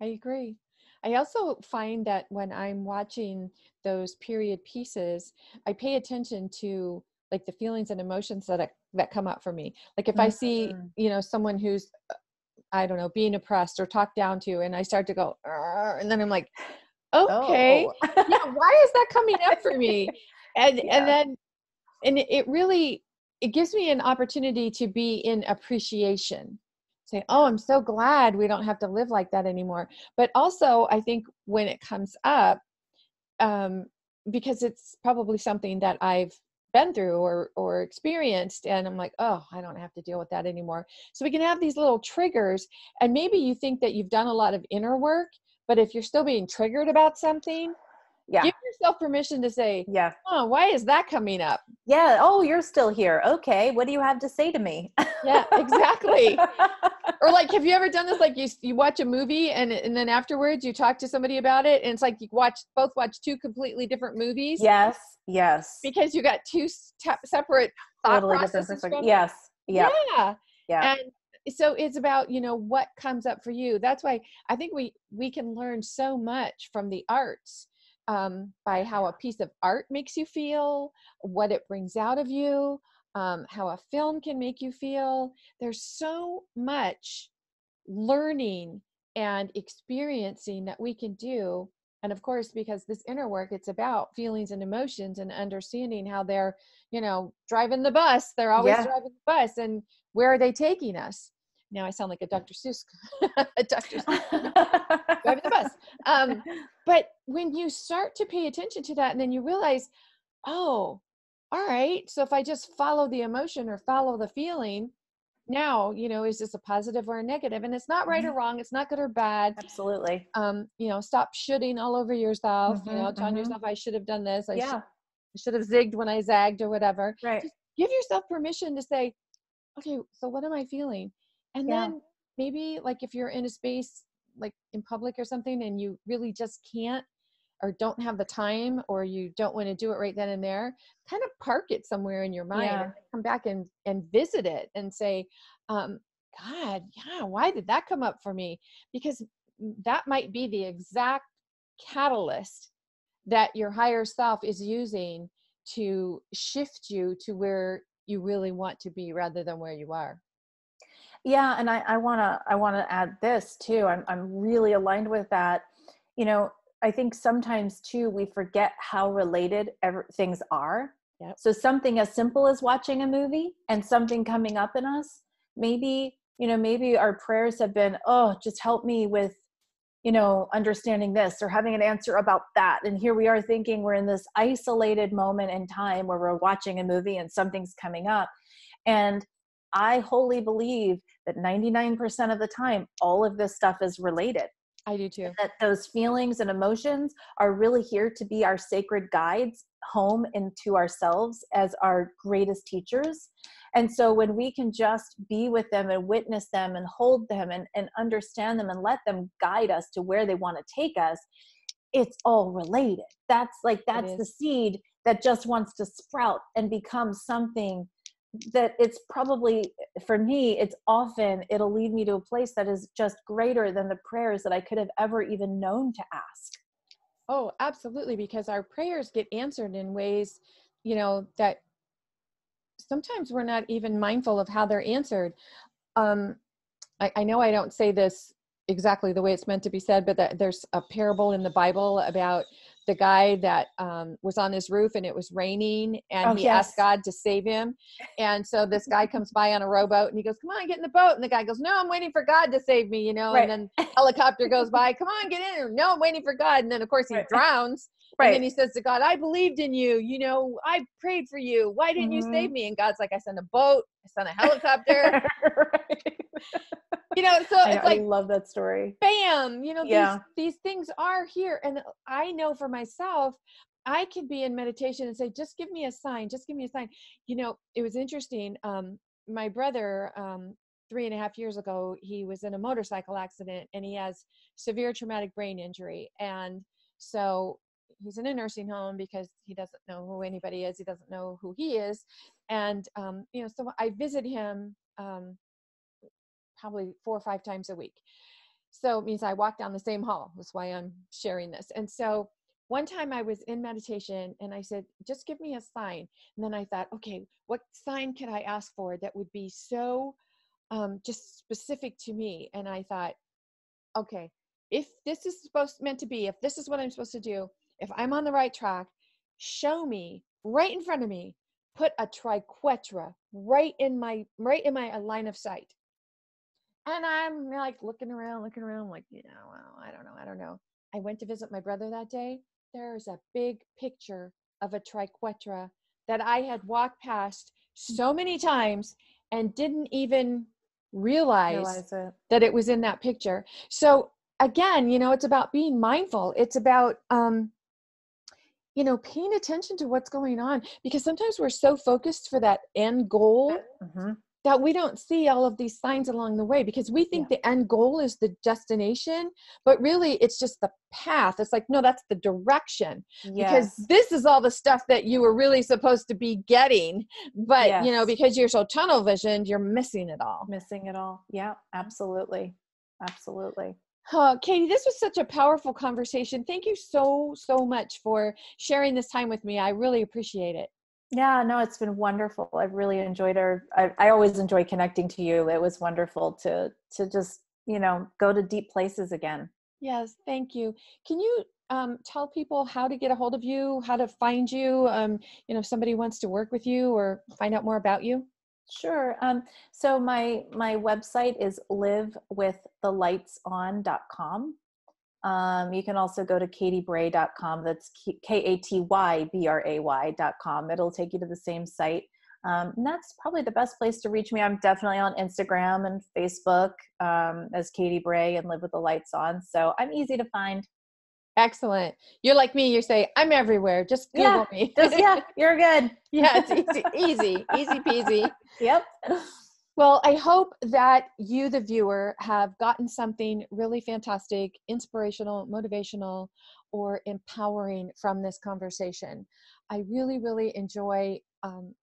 I agree. I also find that when I'm watching those period pieces, I pay attention to like the feelings and emotions that come up for me. Like if I see, someone who's, I don't know, being oppressed or talked down to, and I start to go, and then I'm like, okay, why is that coming up for me? And then it really, it gives me an opportunity to be in appreciation. Say, oh, I'm so glad we don't have to live like that anymore. But also, I think when it comes up, um, because it's probably something that I've been through or experienced, and I'm like, oh, I don't have to deal with that anymore. So we can have these little triggers, and maybe you think that you've done a lot of inner work, but if you're still being triggered about something, Yeah. give yourself permission to say, Yeah. oh, why is that coming up? Yeah. Oh, you're still here. Okay. What do you have to say to me? Yeah, exactly. Or like, have you ever done this? Like you watch a movie and then afterwards you talk to somebody about it, and it's like you both watch two completely different movies Yes. Yes. because you got two separate thought Totally different processes perspective. from it. Yes. Yep. Yeah. Yep. And so it's about, what comes up for you. That's why I think we can learn so much from the arts, by how a piece of art makes you feel, what it brings out of you, how a film can make you feel. There's so much learning and experiencing that we can do. And of course, because this inner work, it's about feelings and emotions and understanding how they're, driving the bus. They're always Yeah. driving the bus. And where are they taking us? Now I sound like a Dr. Seuss, a Dr. Seuss driving the bus. But when you start to pay attention to that, and then you realize, oh, all right, so if I just follow the emotion or follow the feeling, now, is this a positive or a negative? And it's not right or wrong. It's not good or bad. Absolutely. Stop shooting all over yourself, telling Mm-hmm. yourself, I should have done this. I Yeah. should have zigged when I zagged or whatever. Right. Just give yourself permission to say, okay, so what am I feeling? And Yeah. then maybe like if you're in a space like in public or something and you really just can't or don't have the time or you don't want to do it right then and there, kind of park it somewhere in your mind and Yeah. then come back and visit it and say, God, yeah, why did that come up for me? Because that might be the exact catalyst that your higher self is using to shift you to where you really want to be rather than where you are. Yeah. And I wanna add this too. I'm really aligned with that. You know, I think sometimes too we forget how related things are. Yep. So something as simple as watching a movie and something coming up in us, maybe our prayers have been, oh, just help me with, understanding this or having an answer about that. And here we are thinking we're in this isolated moment in time where we're watching a movie and something's coming up. And I wholly believe that 99% of the time, all of this stuff is related. I do too. That those feelings and emotions are really here to be our sacred guides home into ourselves as our greatest teachers. And so when we can just be with them and witness them and hold them and understand them and let them guide us to where they want to take us, it's all related. That's the seed that just wants to sprout and become something that it's probably, for me, it'll lead me to a place that is just greater than the prayers that I could have ever even known to ask. Oh, absolutely. Because our prayers get answered in ways, that sometimes we're not even mindful of how they're answered. Um, I know I don't say this exactly the way it's meant to be said, but there's a parable in the Bible about the guy that was on his roof and it was raining and Oh, he yes. asked God to save him. And so this guy comes by on a rowboat and he goes, come on, get in the boat. And the guy goes, no, I'm waiting for God to save me, Right. and then helicopter goes by, come on, get in. No, I'm waiting for God. And then of course he Right. drowns. Right. And then he says to God, I believed in you, I prayed for you. Why didn't you save me? And God's like, I sent a boat, I sent a helicopter. Right. So it's I like, love that story. bam, Yeah. these things are here. And I know for myself, I could be in meditation and say, just give me a sign, just give me a sign. It was interesting. My brother, 3.5 years ago, he was in a motorcycle accident and he has severe traumatic brain injury. And so he's in a nursing home because he doesn't know who anybody is. He doesn't know who he is. And, so I visit him, probably 4 or 5 times a week. So it means I walk down the same hall. That's why I'm sharing this. And so one time I was in meditation and I said, just give me a sign. And then I thought, okay, what sign could I ask for that would be so just specific to me? And I thought, okay, if this is meant to be, if this is what I'm supposed to do, if I'm on the right track, show me right in front of me put a triquetra right in my line of sight. And I'm like looking around, like, well, I don't know. I went to visit my brother that day. There's a big picture of a triquetra that I had walked past so many times and didn't even realize Realize it. that it was in that picture. So again, it's about being mindful. It's about, paying attention to what's going on, because sometimes we're so focused for that end goal Mm-hmm. that we don't see all of these signs along the way, because we think the end goal is the destination, but really it's just the path. It's like, no, that's the direction, because Yes. this is all the stuff that you were really supposed to be getting. But, Yes. because you're so tunnel visioned, you're missing it all. Missing it all. Yeah, absolutely. Absolutely. Katy, this was such a powerful conversation. Thank you so, so much for sharing this time with me. I really appreciate it. Yeah, no, it's been wonderful. I've really enjoyed I always enjoy connecting to you. It was wonderful to just, go to deep places again. Yes, thank you. Can you tell people how to get a hold of you, how to find you, if somebody wants to work with you or find out more about you? Sure. So my website is livewiththelightson.com. You can also go to katybray.com. That's KATYBRAY.com. It'll take you to the same site. And that's probably the best place to reach me. I'm definitely on Instagram and Facebook as Katy Bray and Live with the Lights On. So I'm easy to find. Excellent. You're like me. You say, I'm everywhere. Just Google me. You're good. Yeah, it's easy peasy. Yep. Well, I hope that you, the viewer, have gotten something really fantastic, inspirational, motivational, or empowering from this conversation. I really, really enjoy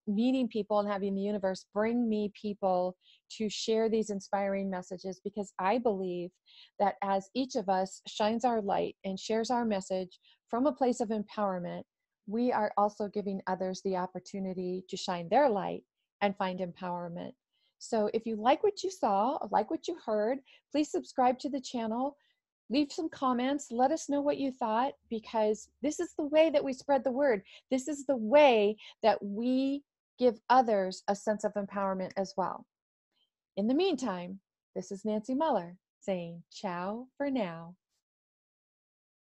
meeting people and having the universe bring me people to share these inspiring messages, because I believe that as each of us shines our light and shares our message from a place of empowerment, we are also giving others the opportunity to shine their light and find empowerment. So if you like what you saw, like what you heard, please subscribe to the channel, leave some comments, let us know what you thought, because this is the way that we spread the word. This is the way that we give others a sense of empowerment as well. In the meantime, this is Nancy Mueller saying ciao for now.